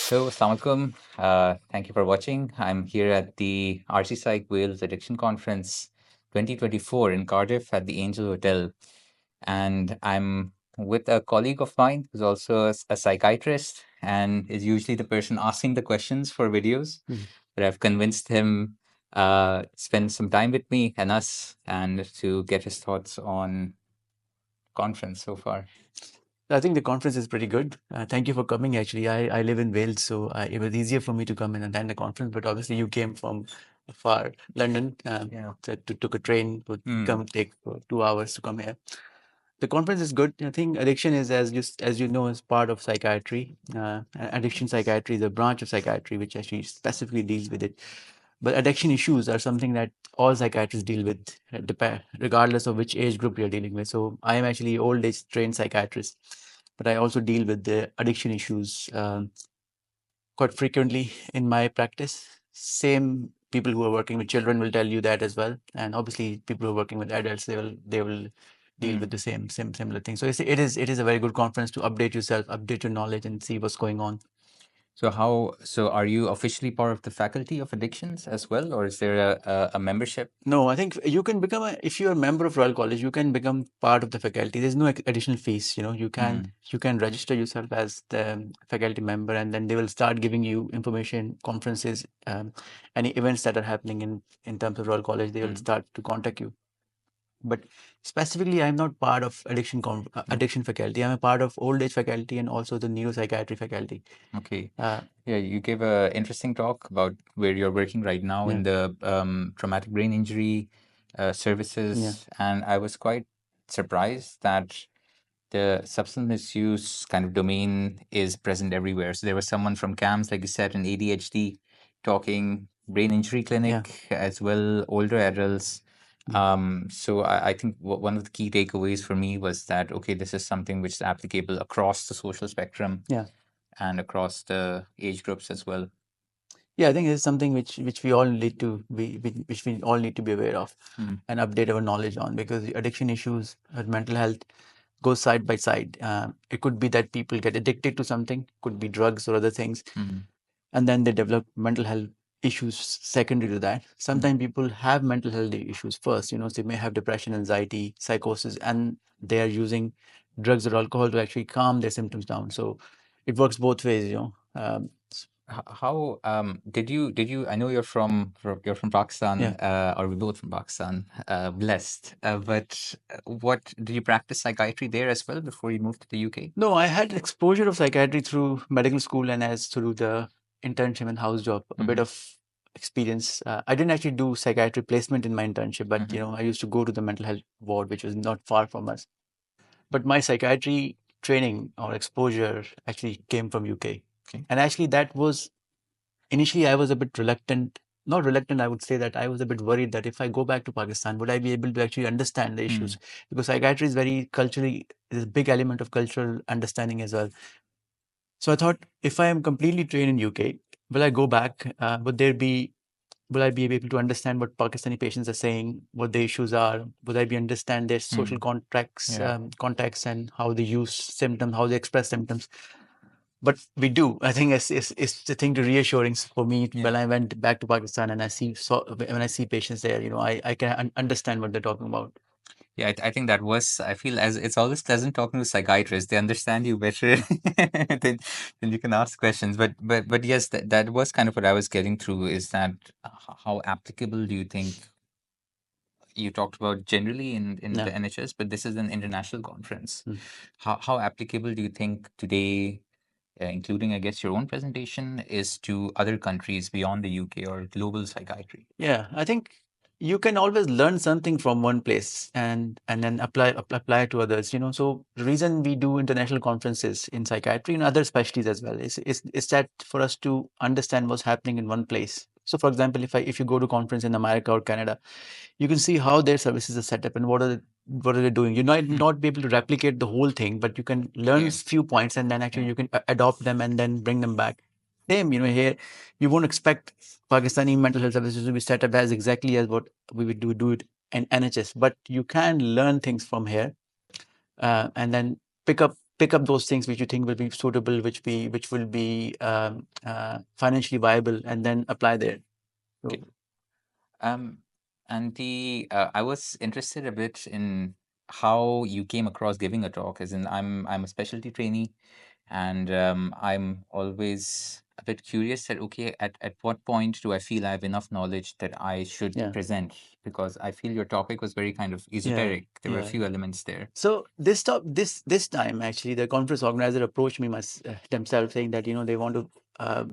So, Assalamualaikum. Thank you for watching. I'm here at the RCPsych Wales Addiction Conference 2024 in Cardiff at the Angel Hotel. And I'm with a colleague of mine who's also a psychiatrist and is usually the person asking the questions for videos. But I've convinced him spend some time with me and us and to get his thoughts on conference so far. I think the conference is pretty good. Thank you for coming. Actually, I live in Wales, so it was easier for me to come and attend the conference. But obviously, you came from far, London. Yeah. Took a train, would Hmm. come take 2 hours to come here. The conference is good. I think addiction is, as you know, is part of psychiatry. Addiction psychiatry is a branch of psychiatry which actually specifically deals with it. But addiction issues are something that all psychiatrists deal with, regardless of which age group you're dealing with. So I am actually old age trained psychiatrist, but I also deal with the addiction issues quite frequently in my practice. Same people who are working with children will tell you that as well, and obviously people who are working with adults, they will deal with the same similar thing. So it is a very good conference to update yourself, update your knowledge, and see what's going on. So are you officially part of the faculty of addictions as well, or is there a membership? No, I think you can become if you're a member of Royal College, you can become part of the faculty. There's no additional fees. You can Mm. you can register yourself as the faculty member, and then they will start giving you information, conferences, any events that are happening in terms of Royal College. They will start to contact you. But specifically, I'm not part of addiction faculty. I'm a part of old age faculty and also the neuropsychiatry faculty. Okay. Uh, Yeah, you gave a interesting talk about where you're working right now yeah, in the traumatic brain injury yeah, services, and I was quite surprised that the substance misuse kind of domain is present everywhere. So there was someone from CAMS, like you said, in ADHD, talking brain injury yeah. clinic as well, older adults. So I think one of the key takeaways for me was that, okay, this is something which is applicable across the social spectrum Yeah. and across the age groups as well. Yeah, I think it's something which we all need to which we all need to be aware of Mm. and update our knowledge on, because the addiction issues and mental health go side by side. It could be that people get addicted to something, could be drugs or other things, Mm. and then they develop mental health issues secondary to that. Sometimes people have mental health issues first, so they may have depression, anxiety, psychosis, and they are using drugs or alcohol to actually calm their symptoms down. So it works both ways. How did you I know you're from Pakistan, Yeah. or we're both from Pakistan, blessed, but what did you practice psychiatry there as well before you moved to the UK? No, I had exposure of psychiatry through medical school and as through the internship and house job, a bit Mm-hmm. of experience. I didn't actually do psychiatry placement in my internship, but Mm-hmm. I used to go to the mental health ward, which was not far from us. But my psychiatry training or exposure actually came from UK. Okay. And actually that was initially I was a bit reluctant. Not reluctant, I would say that I was a bit worried that if I go back to Pakistan, would I be able to actually understand the issues? Because psychiatry is very culturally, there's a big element of cultural understanding as well. So I thought, if I am completely trained in UK, will I go back? Will I be able to understand what Pakistani patients are saying, what the issues are? Will I be understand their social contracts, Yeah. contacts, and how they use symptoms, how they express symptoms? But we do. I think it's the thing to reassuring for me Yeah. when I went back to Pakistan and when I see patients there, I can understand what they're talking about. Yeah, I think that was, I feel as it's always pleasant talking to psychiatrists. They understand you better than, than you can ask questions. But yes, that was kind of what I was getting through, is that how applicable do you think, you talked about generally in the Yeah. NHS, but this is an international conference. Mm. How applicable do you think today, including, I guess, your own presentation, is to other countries beyond the UK or global psychiatry? Yeah, I think you can always learn something from one place and then apply it to others. So the reason we do international conferences in psychiatry and other specialties as well is that for us to understand what's happening in one place. So, for example, if you go to conference in America or Canada, you can see how their services are set up and what are they doing. You might not be able to replicate the whole thing, but you can learn Yeah. few points and then actually Yeah. you can adopt them and then bring them back. Same, here you won't expect Pakistani mental health services to be set up as exactly as what we would do it in NHS, but you can learn things from here and then pick up pick up those things which you think will be suitable, which will be financially viable, and then apply there. So, Okay. Um, and I was interested a bit in how you came across giving a talk, as in I'm a specialty trainee, and I'm always a bit curious that okay, at what point do I feel I have enough knowledge that I should yeah, present? Because I feel your topic was very kind of yeah, esoteric. There were a yeah, few yeah. elements there. So this time actually the conference organizer approached me themselves, saying that they want to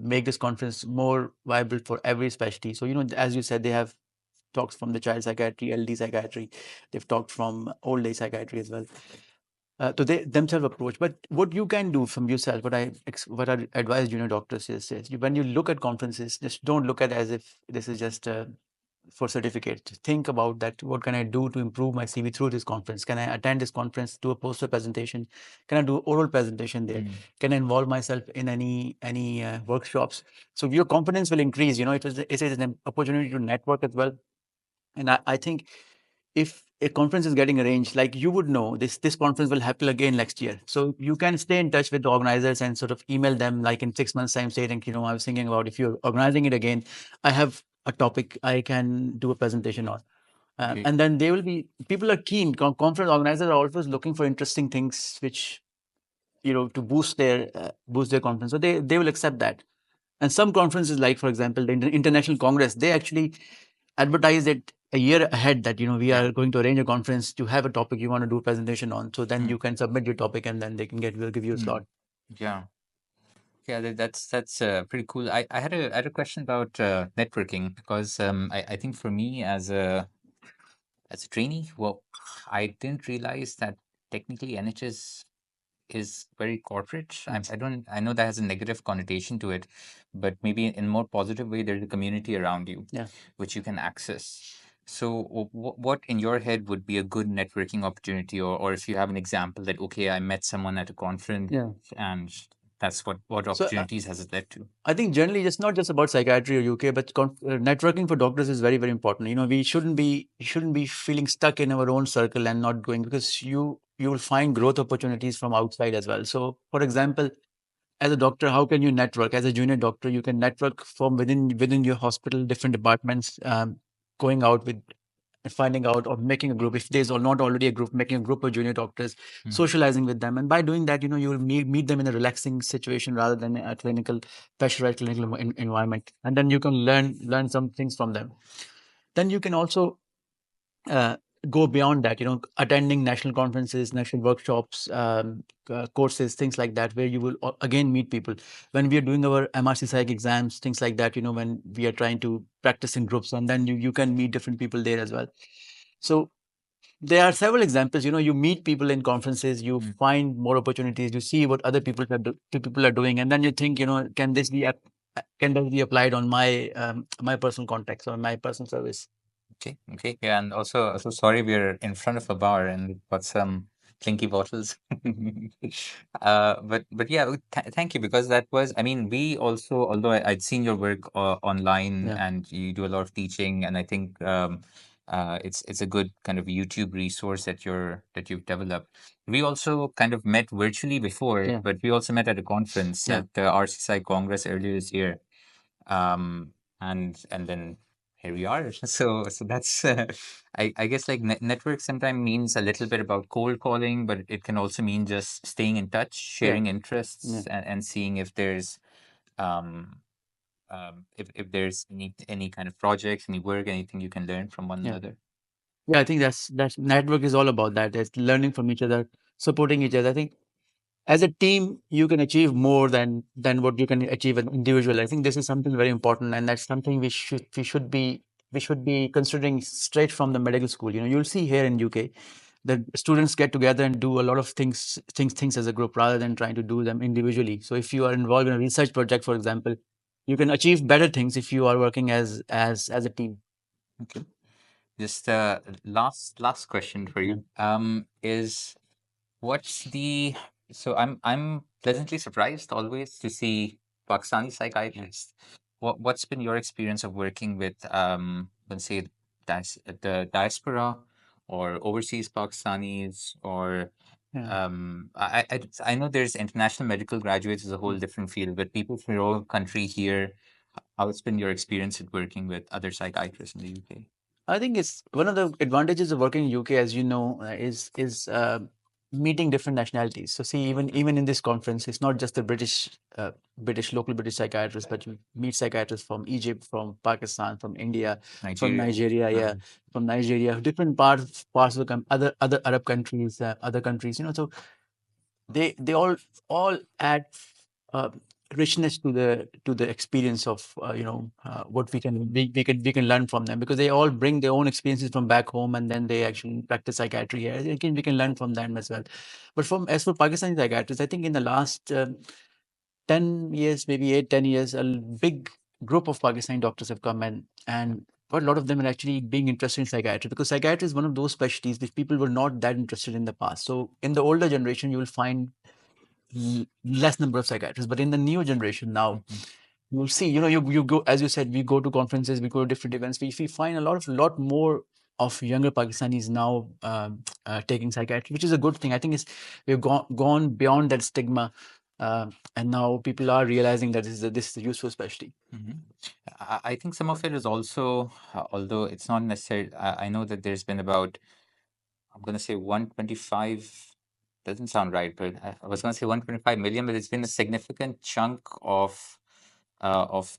make this conference more viable for every specialty. So as you said, they have talks from the child psychiatry, LD psychiatry. They've talked from old age psychiatry as well. So they themselves approach. But what you can do from yourself, what I advise junior doctors is when you look at conferences, just don't look at it as if this is just for certificate. Think about that. What can I do to improve my CV through this conference? Can I attend this conference, do a poster presentation? Can I do oral presentation there? Mm. Can I involve myself in any workshops? So your confidence will increase. It is an opportunity to network as well. And I think if a conference is getting arranged, like you would know, this conference will happen again next year. So you can stay in touch with the organizers and sort of email them like in 6 months' time, saying, I was thinking about if you're organizing it again, I have a topic I can do a presentation on. Okay. And then they will be people are keen. Conference organizers are always looking for interesting things which to boost their conference. So they will accept that. And some conferences, like for example, the International Congress, they actually advertise it a year ahead that we Yeah. are going to arrange a conference to have a topic you want to do a presentation on. So then Mm. you can submit your topic, and then will give you a Mm. slot. Yeah. Yeah, that's pretty cool. I had a question about networking because I think for me as a trainee, well, I didn't realize that technically NHS is very corporate. Yeah. I know that has a negative connotation to it, but maybe in a more positive way, there's a community around you Yeah. which you can access. So, what in your head would be a good networking opportunity, or if you have an example that okay, I met someone at a conference Yeah. and that's what So opportunities has it led to? I think generally it's not just about psychiatry or UK, but networking for doctors is very, very important. We shouldn't be feeling stuck in our own circle and not going, because you will find growth opportunities from outside as well. So, for example, as a doctor, how can you network? As a junior doctor, you can network from within your hospital, different departments, going out with finding out or making a group. If there's not already a group, making a group of junior doctors, Mm. socializing with them, and by doing that, you will meet them in a relaxing situation rather than a clinical pressurized clinical environment, and then you can learn some things from them. Then you can also uh, go beyond that, attending national conferences, national workshops, courses, things like that, where you will again meet people. When we are doing our MRC Psych exams, things like that, when we are trying to practice in groups, and then you can meet different people there as well. So there are several examples. You meet people in conferences, you Mm. find more opportunities, you see what other people are doing, and then you think, can this be applied on my personal context or my personal service? Okay, okay. Yeah, and also sorry we're in front of a bar and we've got some clinky bottles. But yeah, thank you because that was, I mean, we also, although I'd seen your work online Yeah, and you do a lot of teaching, and I think it's a good kind of YouTube resource that you've developed. We also kind of met virtually before, yeah, but we also met at a conference yeah, at the RCPsych Congress earlier this year. um and then here we are. So that's I guess like network sometimes means a little bit about cold calling, but it can also mean just staying in touch, yeah, sharing yeah. interests, and seeing if there's um if there's any kind of projects, any work, anything you can learn from one Yeah. another. Yeah, I think that's network is all about that. It's learning from each other, supporting each other. I think as a team, you can achieve more than what you can achieve as an individual. I think this is something very important, and that's something we should be considering straight from the medical school. You'll see here in UK that students get together and do a lot of things as a group rather than trying to do them individually. So if you are involved in a research project, for example, you can achieve better things if you are working as a team. Okay. Just last question for Yeah. you is what's the so I'm pleasantly surprised always to see Pakistani psychiatrists. What's been your experience of working with let's say the diaspora or overseas Pakistanis or Yeah. I know there's international medical graduates is a whole different field, but people from your own country here, how's been your experience at working with other psychiatrists in the UK? I think it's one of the advantages of working in UK, as you know, is meeting different nationalities. So see, even in this conference, it's not just the British local British psychiatrists, but you meet psychiatrists from Egypt, from Pakistan, from India, from Nigeria. Nigeria, yeah, from Nigeria, different parts of the other Arab countries, other countries. So they all add uh, richness to the experience of what we can learn from them, because they all bring their own experiences from back home, and then they actually practice psychiatry here. We can learn from them as well. But as for Pakistani psychiatrists, I think in the last 10 years, maybe 8, 10 years, a big group of Pakistani doctors have come and but a lot of them are actually being interested in psychiatry, because psychiatry is one of those specialties which people were not that interested in the past. So in the older generation, you will find less number of psychiatrists, but in the new generation now, you will see, you go, as you said, we go to conferences, we go to different events, we find a lot more of younger Pakistanis now taking psychiatry, which is a good thing. I think we've gone beyond that stigma, and now people are realizing that this is a useful specialty. I think some of it is also, although it's not necessary, I know that there's been about, I'm going to say 125, doesn't sound right, but I was going to say 125 million, but it's been a significant chunk of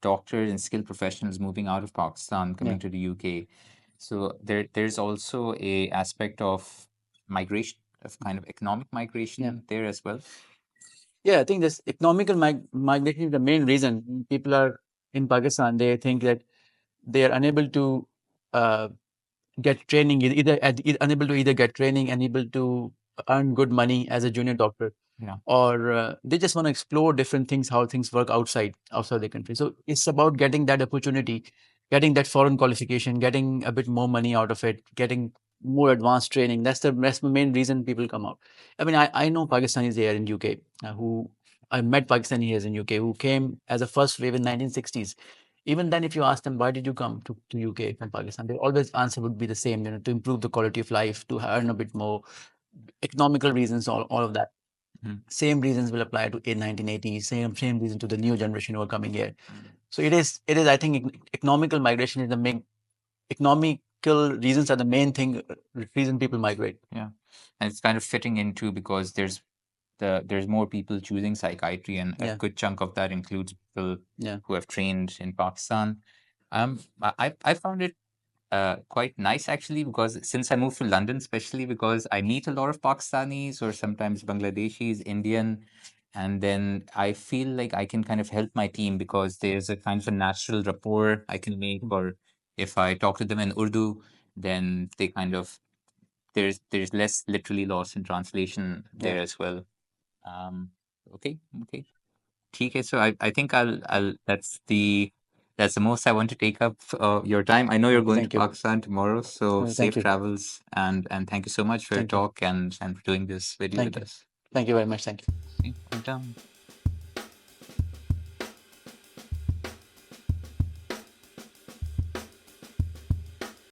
doctors and skilled professionals moving out of Pakistan, Yeah, coming to the UK. So there's also a aspect of migration, of kind of economic yeah. migration there as well. Yeah, I think this economical migration is the main reason people are in Pakistan. They think that they are unable to uh, get training, unable to either get training, unable to earn good money as a junior doctor, Yeah. or they just want to explore different things, how things work outside the country. So it's about getting that opportunity, getting that foreign qualification, getting a bit more money out of it, getting more advanced training. That's the main reason people come out. I mean, I know Pakistanis here in UK, who I met Pakistanis in UK who came as a first wave in 1960s. Even then, if you ask them, why did you come to UK from Pakistan, their always answer would be the same, to improve the quality of life, to earn a bit more, economical reasons, all of that. Mhm. Same reasons will apply to in 1980s, same reason to the new generation who are coming here. So it is, I think, economical migration is the main, economical reasons are the main thing, reason people migrate. Yeah. And it's kind of fitting into because there's more people choosing psychiatry, and a Yeah, good chunk of that includes people yeah, who have trained in Pakistan. I found it quite nice actually, because since I moved to London, especially because I meet a lot of Pakistanis or sometimes Bangladeshis, Indian, and then I feel like I can kind of help my team because there's a kind of a natural rapport I can make, or if I talk to them in Urdu, then they kind of there's less literally lost in translation yeah. there as well. Um, okay, okay. Okay, so I think I'll that's the most I want to take up your time. I know you're going to Thank you. Pakistan tomorrow, so Thank safe you. travels, and thank you so much for your Thank you. talk and for doing this video with Thank you. us. Thank you very much. Thank you. Okay, we're done.